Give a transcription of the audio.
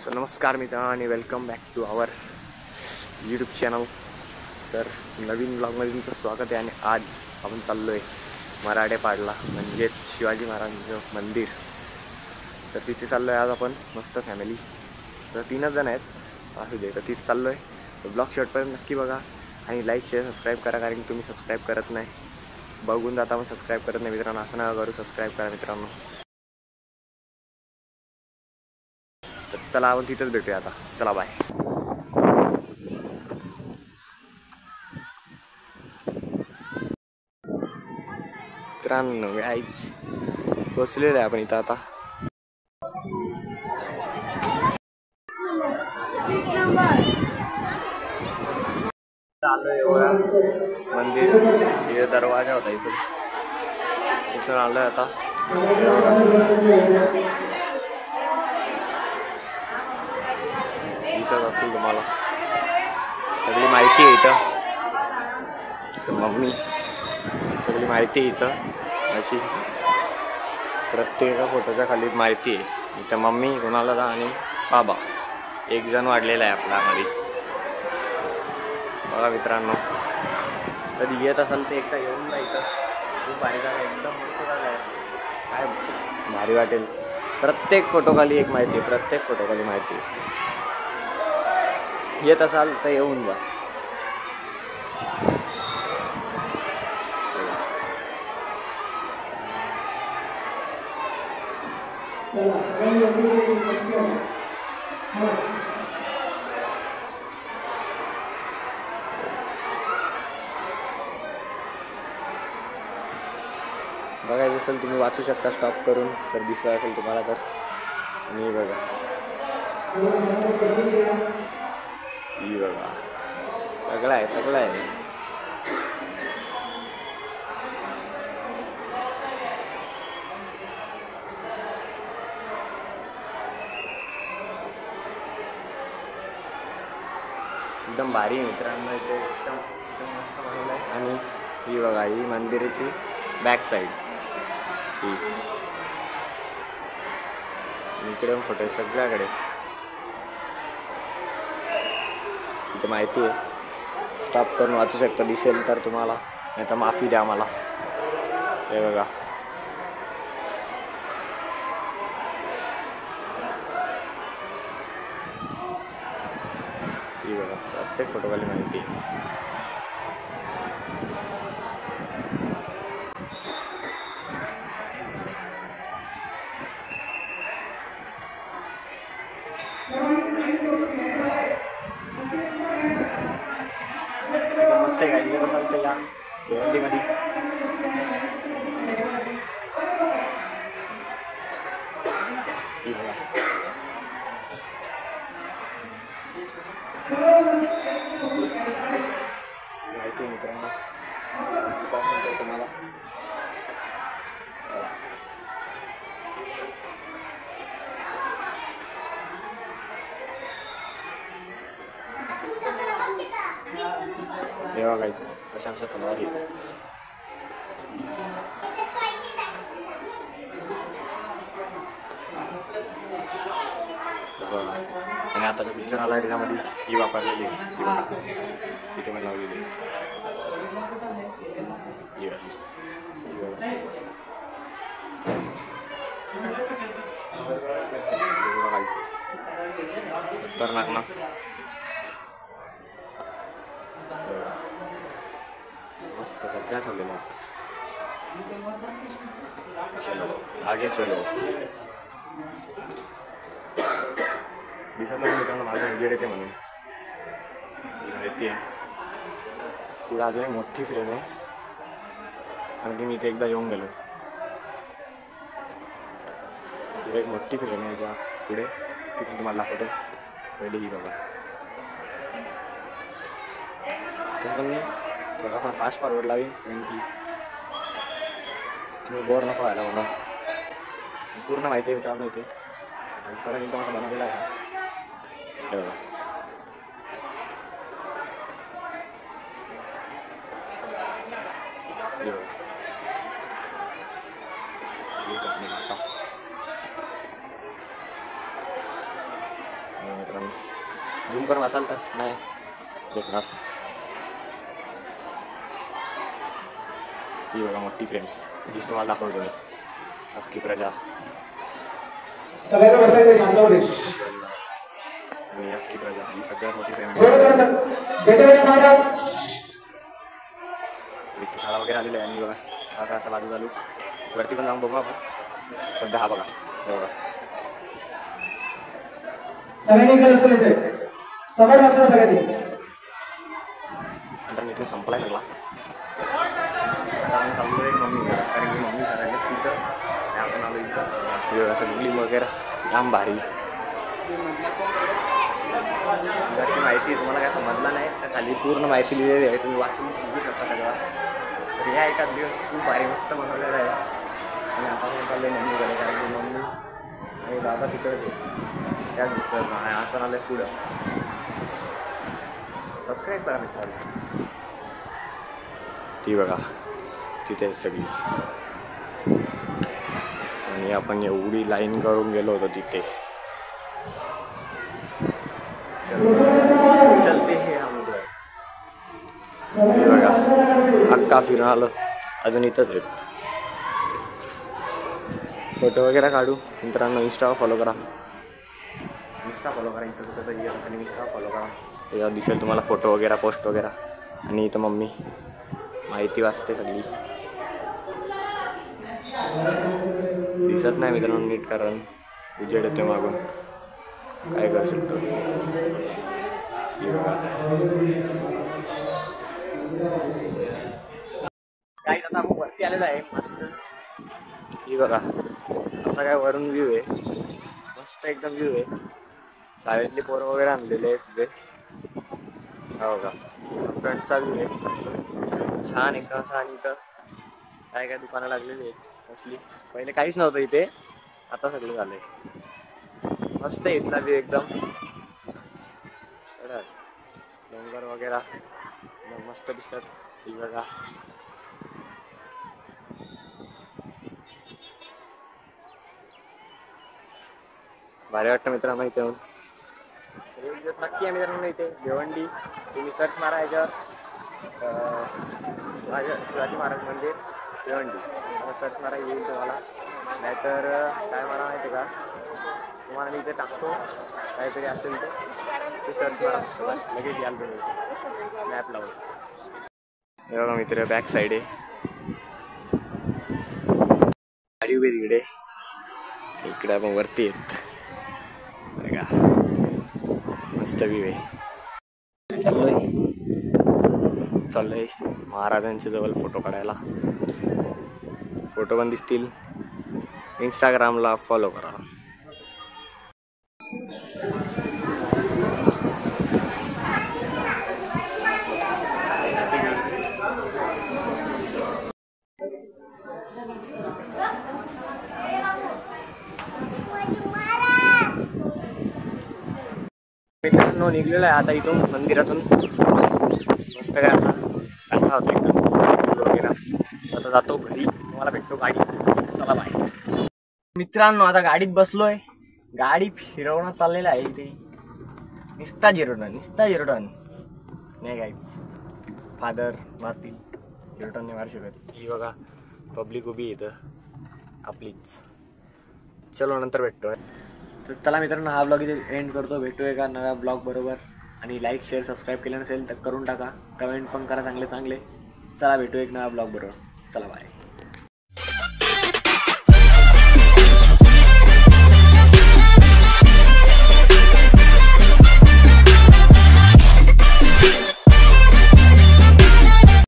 So नमस्कार मित्रांनो आणि welcome back to our YouTube channel. तर नवीन ब्लॉगमध्ये तुमचं स्वागत आहे। आणि आज आपण चाललो आहे मराठेपाडला, म्हणजेच शिवाजी महाराजांचं मंदिर। तर तिथे चाललो आहे आज आपण मस्त फॅमिली, तर 3 जण आहेत असू दे। तर तिथे चाललो आहे, तर ब्लॉग शेवटपर्यंत नक्की बघा आणि लाईक शेअर सबस्क्राईब करा, कारण तुम्ही सबस्क्राईब करत नाही, बघून जाता पण सबस्क्राईब करत नाही मित्रांनो। असं नका करू, सबस्क्राईब करा मित्रांनो। तर चला आपण तिथेच भेटूया आता, चला बाय। मित्रांनो गाईज पोचलेलं आहे आपण इथं आता। मंदिर हे दरवाजा होता इथून आलोय आता। दिसत असेल तुम्हाला सगळी माहिती आहे इथं, मम्मी सगळी माहिती आहे इथं अशी, प्रत्येक फोटोच्या खाली माहिती आहे। इथं मम्मी, कुणाला आणि बाबा, एक जण वाढलेला आहे आपल्यामध्ये। बघा मित्रांनो, कधी येत असाल तर एकदा येऊन जायचं, खूप भारी जागा, एकदम मस्त जागा आहे, काय भारी वाटेल। प्रत्येक फोटोखाली एक माहिती आहे, प्रत्येक फोटोखाली माहिती आहे। येत असाल तर येऊन जा। बघायचं असेल तुम्ही वाचू शकता स्टॉप करून, तर दिसत असेल तुम्हाला तर। आणि बघा, ही बघा, सगळं आहे, सगळं आहे। एकदम भारी मित्रांनो, इथे एकदम मस्त बनवलं आहे। आणि ही बघा, ही मंदिराची बॅक साईड, ही इकडे फोटो आहे सगळ्याकडे। इथे माहिती आहे, स्टॉप करून वाचू शकता, दिसेल तर तुम्हाला, नाही तर माफी द्या मला। हे बघा, ही बघा, प्रत्येक फोटोखाली माहिती आहे। मस्त आहे, काय येत असाल तर या भिवंडीमध्ये। ही बघा, माहिती आहे मित्रांनो, सांगतो तुम्हाला। चला, हे बघा कशा कशा तलवारी आहेत। आणि आता जो पिक्चर आला आहे त्याच्यामध्ये ही वापरलेली आहे, इथे मी लावलेली आहे। खतरनाक ना, मस्त सगळ्या ठेवलेल्या आहेत। चलो आगे चलो। दिसत नाही मित्रांनो माझं उजेड येते म्हणून, माहिती आहे। पुढे अजून एक मोठी फ्रेम आहे, आणखी मी इथे एकदा येऊन गेलो। इथे एक मोठी फ्रेम आहे त्या पुढे, ती पण तुम्हाला दाखवतो। पहिले ही बघा, तसं मी थोडाफार फास्ट फॉरवर्ड लावेन, कारण की तुम्ही बोर नको व्हायला मला। पूर्ण माहिती आहे मित्रांनो इथे, परत एकदम असं बनवलेलं आहे। हे बघा, झूम करून वाचाल तर नाही भेटणार. ही बघा मोठी फ्रेम, हीच तुम्हाला दाखवतो मी. अख्खी प्रजा सगळ्यांना बसायचं शांतपणे. आणि अख्खी प्रजा ही सगळ्यात मोठी फ्रेम. इथे शाळा वगैरे आलेली आहे. आणि बघा आता असा बाजू चालू वरती पण जाऊन बघू आपण. सध्या हा बघा बघा सगळ्यांनी इकडे लक्ष द्यायचंय. समोर लक्ष द्या सगळ्यांनी. नंतर मी इथून संपलाय सगळा. आता आम्ही चाललो आहे मम्मी घरात, कारण की मम्मी घरात आहे तिथं. आपण आलो इथं सगळी वगैरे जाम भारी. घरची माहिती तुम्हाला काय समजलं नाही तर खाली पूर्ण माहिती लिहिलेली आहे, तुम्ही वाचून समजू शकता सगळं. तर ह्या एकाच दिवस खूप भारी मस्त बनवलेला आहे. आणि आता पण चाललं आहे मम्मीकडे, कारण की मम्मी आणि बाबा तिकडे त्याच दिसतात. आपण आलं पुढं. सबस्क्राईब करा मित्रांनो. ती बघा तिथे सगळी. आणि आपण एवढी लाईन करून गेलो होतो तिथे. चलते हे हम घर. बघा अक्का फिरून आलो, अजून इथंच आहेत. फोटो वगैरे काढू. मित्रांनो इंस्टा फॉलो करा. इंस्टा फॉलो करा. इथं कुठं तरी असेल इंस्टा फॉलो करा. त्याच्यावर दिसेल तुम्हाला फोटो वगैरे पोस्ट वगैरे. आणि इथं मम्मी माहिती वाचते सगळी. दिसत नाही मित्रांनो नीट, कारण उजेड येते मागून. काय करू शकतो. काय आता आपण वरती आलेला आहे मस्त. ही बघा असा काय वरून व्ह्यू आहे. मस्त एकदम व्ह्यू आहे. शाळेतली पोरं वगैरे आणलेले आहेत तिथे. हा बघा फ्रंटचा व्ह्यू आहे छान एकदम असा. आणि इथं काय काय दुकानं लागलेली आहेत असली. पहिले काहीच नव्हतं इथे, आता सगळं झालंय. मस्त आहे इथला व्ह्यू एकदम. डोंगर वगैरे मस्त दिसतात. ही बघा भारी वाटतं मित्रांनो इथे येऊन. एक दिवस नक्की आहे मित्रांनो इथे भिवंडी. तुम्ही सर्च मारा याच्यावर शिवाजी महाराज मंदिर भिवंडी सर्च मारा, येईल तुम्हाला. नाहीतर काय म्हणा माहिती का, तुम्हाला मी इथे टाकतो काहीतरी असेल ते सर्च मारा, लगेच याल तुम्ही मॅप लावून. हे बघा मित्र बॅक साईड आहे. गाडी उभी तिकडे. इकडे आपण वरती आहेत बघा. मस्त व्ह्यू आहे. चाललोय महाराजांच्या जवळ फोटो काढायला. फोटो पण दिसतील. इंस्टाग्रामला फॉलो करा. मित्रांनो निघलेला आहे आता इथून मंदिरातून. मस्त काय असा चांगला होता एकदम वगैरे. आता जातो घरी, तुम्हाला भेटतो गाडी. चला बाय. मित्रांनो आता गाडीत बसलोय. गाडी फिरवणं चाललेलं आहे इथे. निस्ता जिरोटन नाही काहीच. फादर मारतील, जिरोटन नाही मारू शकत. ही बघा पब्लिक उभी इथं आपलीच. चलो नंतर भेटतोय. तर चला मित्रांनो हा ब्लॉग इथे एंड करतो. भेटूया का नव्या ब्लॉग बरोबर. आणि लाईक शेअर सबस्क्राईब केलं नसेल तर करून टाका. कमेंट पण करा चांगले. चला भेटू एक नव्या ब्लॉग बरोबर. चला बाय.